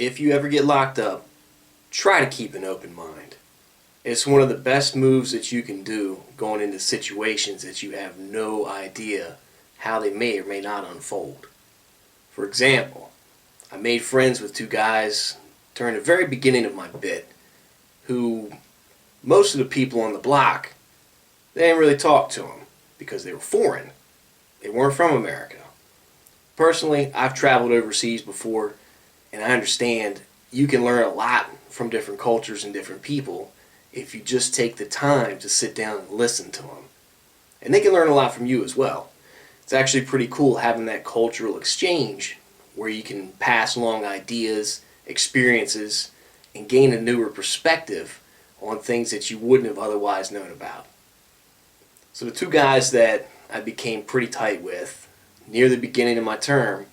If you ever get locked up, try to keep an open mind. It's one of the best moves that you can do going into situations that you have no idea how they may or may not unfold. For example, I made friends with two guys during the very beginning of my bit who most of the people on the block, they didn't really talk to them because they were foreign. They weren't from America. Personally, I've traveled overseas before, and I understand you can learn a lot from different cultures and different people if you just take the time to sit down and listen to them. And they can learn a lot from you as well. It's actually pretty cool having that cultural exchange where you can pass along ideas, experiences, and gain a newer perspective on things that you wouldn't have otherwise known about. So the two guys that I became pretty tight with near the beginning of my term,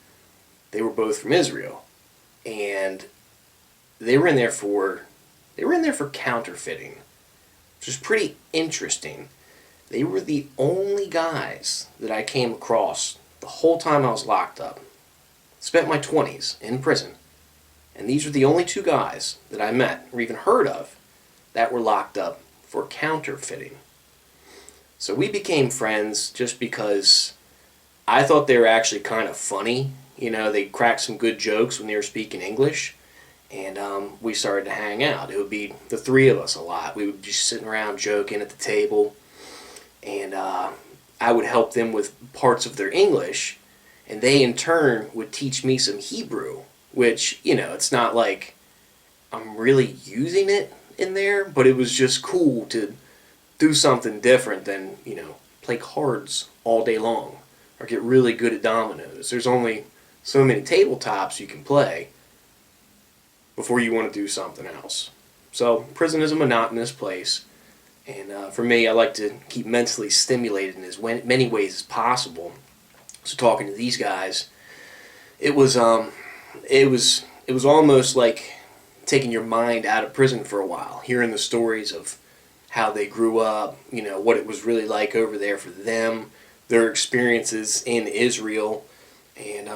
they were both from Israel. And they were in there for counterfeiting, which was pretty interesting. They were the only guys that I came across the whole time I was locked up. Spent my 20s in prison. And these were the only two guys that I met or even heard of that were locked up for counterfeiting. So we became friends just because I thought they were actually kind of funny. You know, they cracked some good jokes when they were speaking English. And we started to hang out. It would be the three of us a lot. We would be sitting around joking at the table. And I would help them with parts of their English. And they, in turn, would teach me some Hebrew. Which, you know, it's not like I'm really using it in there. But it was just cool to do something different than, you know, play cards all day long. Or get really good at dominoes. There's only so many tabletops you can play before you want to do something else. So prison is a monotonous place, and for me, I like to keep mentally stimulated in as many ways as possible. So talking to these guys, it was almost like taking your mind out of prison for a while, hearing the stories of how they grew up, you know, what it was really like over there for them, their experiences in Israel, and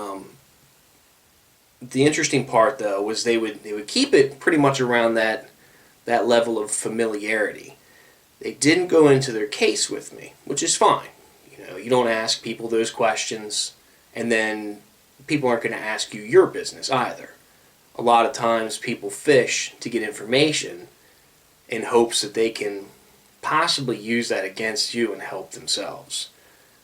the interesting part, though, was they would keep it pretty much around that level of familiarity. They didn't go into their case with me, which is fine. You know, you don't ask people those questions, and then people aren't going to ask you your business either. A lot of times people fish to get information in hopes that they can possibly use that against you and help themselves.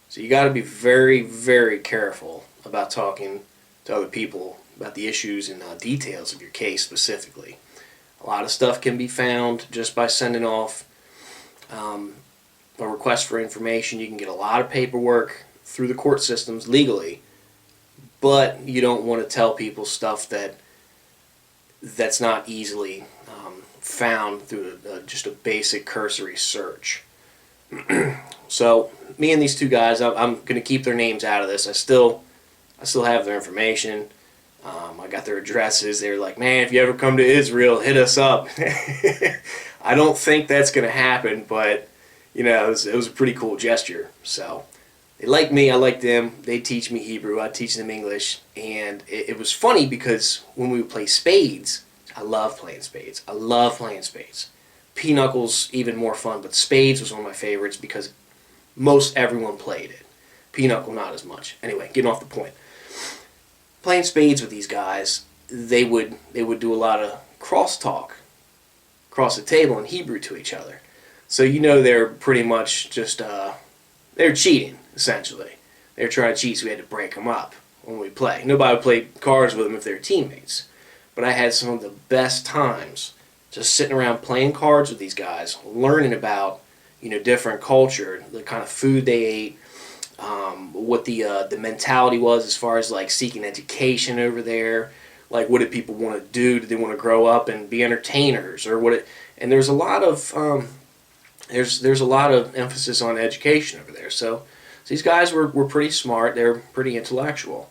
So you got to be very, very careful about talking to other people about the issues and details of your case specifically. A lot of stuff can be found just by sending off a request for information. You can get a lot of paperwork through the court systems legally, but you don't want to tell people stuff that's not easily found through just a basic cursory search. So me and these two guys, I'm going to keep their names out of this. I still have their information. I got their addresses. They were like, man, if you ever come to Israel, hit us up. I don't think that's going to happen, but, you know, it was a pretty cool gesture. So they like me. I like them. They teach me Hebrew. I teach them English. And it was funny because when we would play spades, I love playing spades. I love playing spades. Pinocchle's even more fun, but spades was one of my favorites because most everyone played it. Pinochle, not as much. Anyway, getting off the point. Playing spades with these guys, they would do a lot of crosstalk across the table in Hebrew to each other. So you know they're pretty much just they're cheating essentially. They're trying to cheat, so we had to break them up when we play. Nobody would play cards with them if they're teammates. But I had some of the best times just sitting around playing cards with these guys, learning about, you know, different culture, the kind of food they ate. What the mentality was as far as like seeking education over there, like what did people want to do? Did they want to grow up and be entertainers, or what? And there's a lot of there's a lot of emphasis on education over there. So these guys were pretty smart. They're pretty intellectual,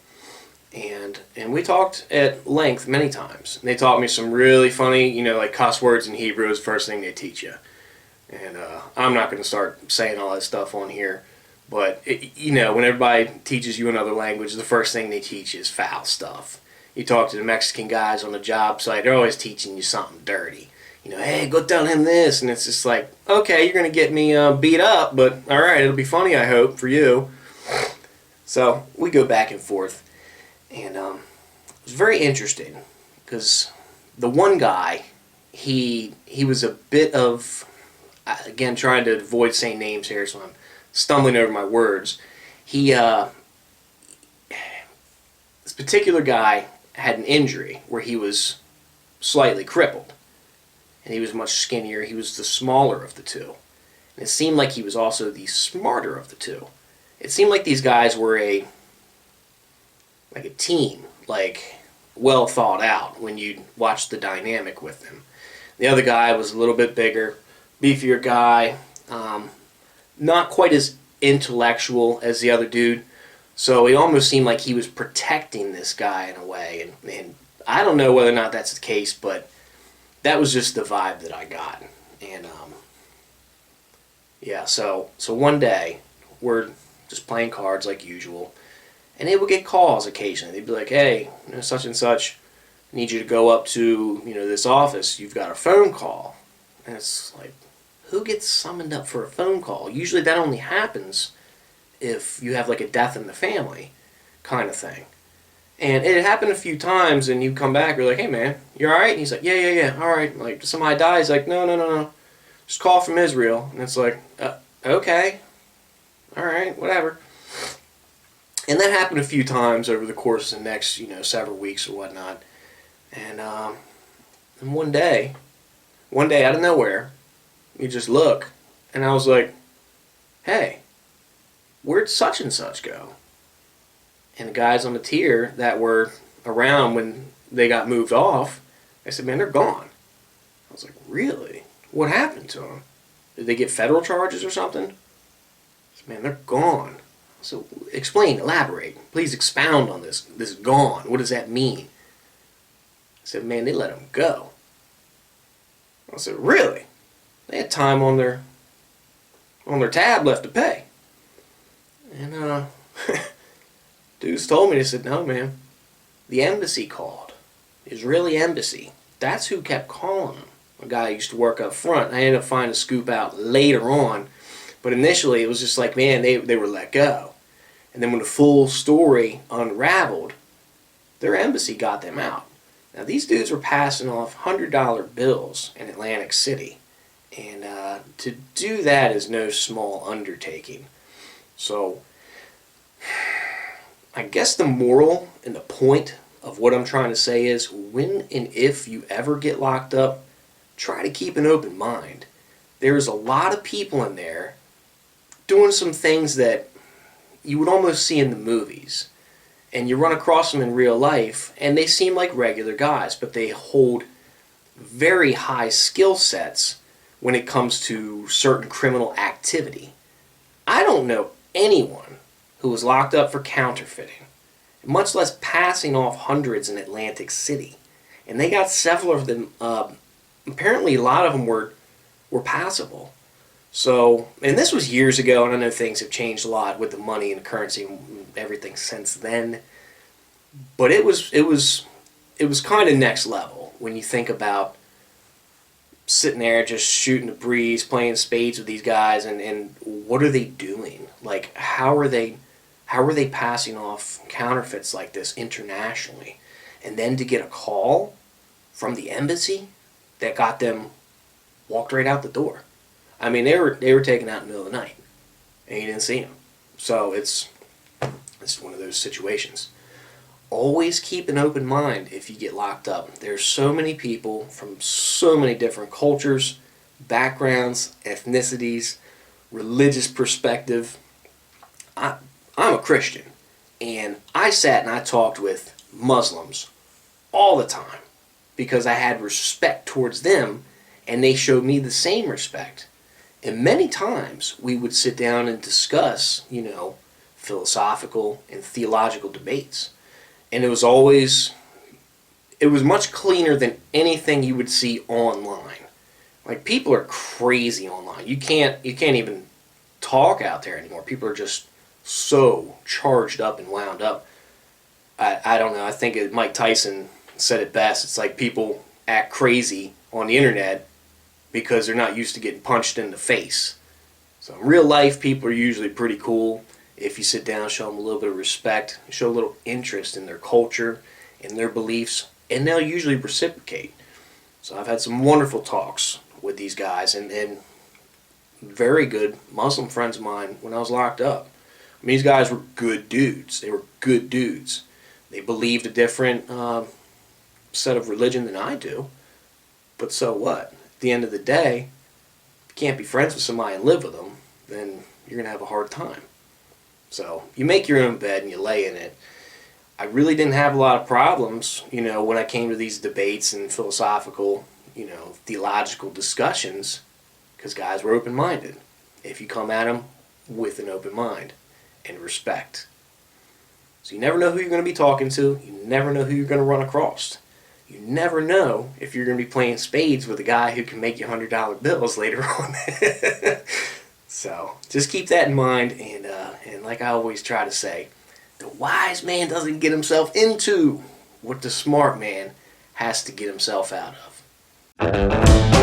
and we talked at length many times. And they taught me some really funny, you know, like cuss words in Hebrew is the first thing they teach you. And I'm not going to start saying all that stuff on here. But, you know, when everybody teaches you another language, the first thing they teach is foul stuff. you talk to the Mexican guys on the job site, they're always teaching you something dirty. You know, hey, go tell him this, and it's just like, okay, you're gonna get me beat up, but all right, it'll be funny, I hope, for you. So we go back and forth, and it was very interesting because the one guy, he was a bit of, again, trying to avoid saying names here, so I'm stumbling over my words. This particular guy had an injury where he was slightly crippled. And he was much skinnier. He was the smaller of the two. And it seemed like he was also the smarter of the two. It seemed like these guys were a team, like well thought out when you watched the dynamic with them. The other guy was a little bit bigger, beefier guy, not quite as intellectual as the other dude. So it almost seemed like he was protecting this guy in a way. And I don't know whether or not that's the case, but that was just the vibe that I got. And yeah, so one day we're just playing cards like usual, and they would get calls occasionally. They'd be like, hey, you know, such and such, I need you to go up to, you know, this office. You've got a phone call. And it's like, who gets summoned up for a phone call? Usually that only happens if you have like a death in the family kind of thing. And it had happened a few times, and you come back, you're like, hey man, you alright? And he's like, yeah, alright. Like, somebody dies, like, no. Just call from Israel. And it's like, okay. Alright, whatever. And that happened a few times over the course of the next, you know, several weeks or whatnot. And one day out of nowhere, you just look, and I was like, hey, where'd such and such go? And the guys on the tier that were around when they got moved off, I said, man, they're gone. I was like, really? What happened to them? Did they get federal charges or something? I said, man, they're gone. So explain, elaborate. Please expound on this. This gone. What does that mean? I said, man, they let them go. I said, really? They had time on their tab left to pay. And dudes told me, they said, no, man, the embassy called. The Israeli embassy. That's who kept calling them. A guy used to work up front. I ended up finding a scoop out later on. But initially, it was just like, man, they were let go. And then when the full story unraveled, their embassy got them out. Now, these dudes were passing off $100 bills in Atlantic City. And to do that is no small undertaking. So I guess the moral and the point of what I'm trying to say is, when and if you ever get locked up, try to keep an open mind. There's a lot of people in there doing some things that you would almost see in the movies. And you run across them in real life, and they seem like regular guys, but they hold very high skill sets when it comes to certain criminal activity. I don't know anyone who was locked up for counterfeiting, much less passing off hundreds in Atlantic City. And they got several of them, apparently a lot of them were passable. So, and this was years ago, and I know things have changed a lot with the money and currency and everything since then. But it was kind of next level when you think about sitting there just shooting the breeze, playing spades with these guys, and what are they doing? Like, how are they passing off counterfeits like this internationally? And then to get a call from the embassy that got them walked right out the door. I mean, they were taken out in the middle of the night, and you didn't see them. So it's one of those situations. Always keep an open mind if you get locked up. There's so many people from so many different cultures, backgrounds, ethnicities, religious perspective. I'm a Christian, and I sat and I talked with Muslims all the time because I had respect towards them, and they showed me the same respect. And many times we would sit down and discuss, you know, philosophical and theological debates. And it was much cleaner than anything you would see online. Like, people are crazy online. You can't even talk out there anymore. People are just so charged up and wound up. I don't know. I think Mike Tyson said it best. It's like people act crazy on the internet because they're not used to getting punched in the face. So in real life, people are usually pretty cool. If you sit down, show them a little bit of respect, show a little interest in their culture, in their beliefs, and they'll usually reciprocate. So I've had some wonderful talks with these guys, and very good Muslim friends of mine when I was locked up. I mean, these guys were good dudes. They were good dudes. They believed a different set of religion than I do. But so what? At the end of the day, if you can't be friends with somebody and live with them, then you're going to have a hard time. So you make your own bed and you lay in it. I really didn't have a lot of problems, when I came to these debates and philosophical, theological discussions, because guys were open-minded. If you come at them with an open mind and respect. So you never know who you're going to be talking to. You never know who you're going to run across. You never know if you're going to be playing spades with a guy who can make you $100 bills later on. So just keep that in mind, and like I always try to say, the wise man doesn't get himself into what the smart man has to get himself out of.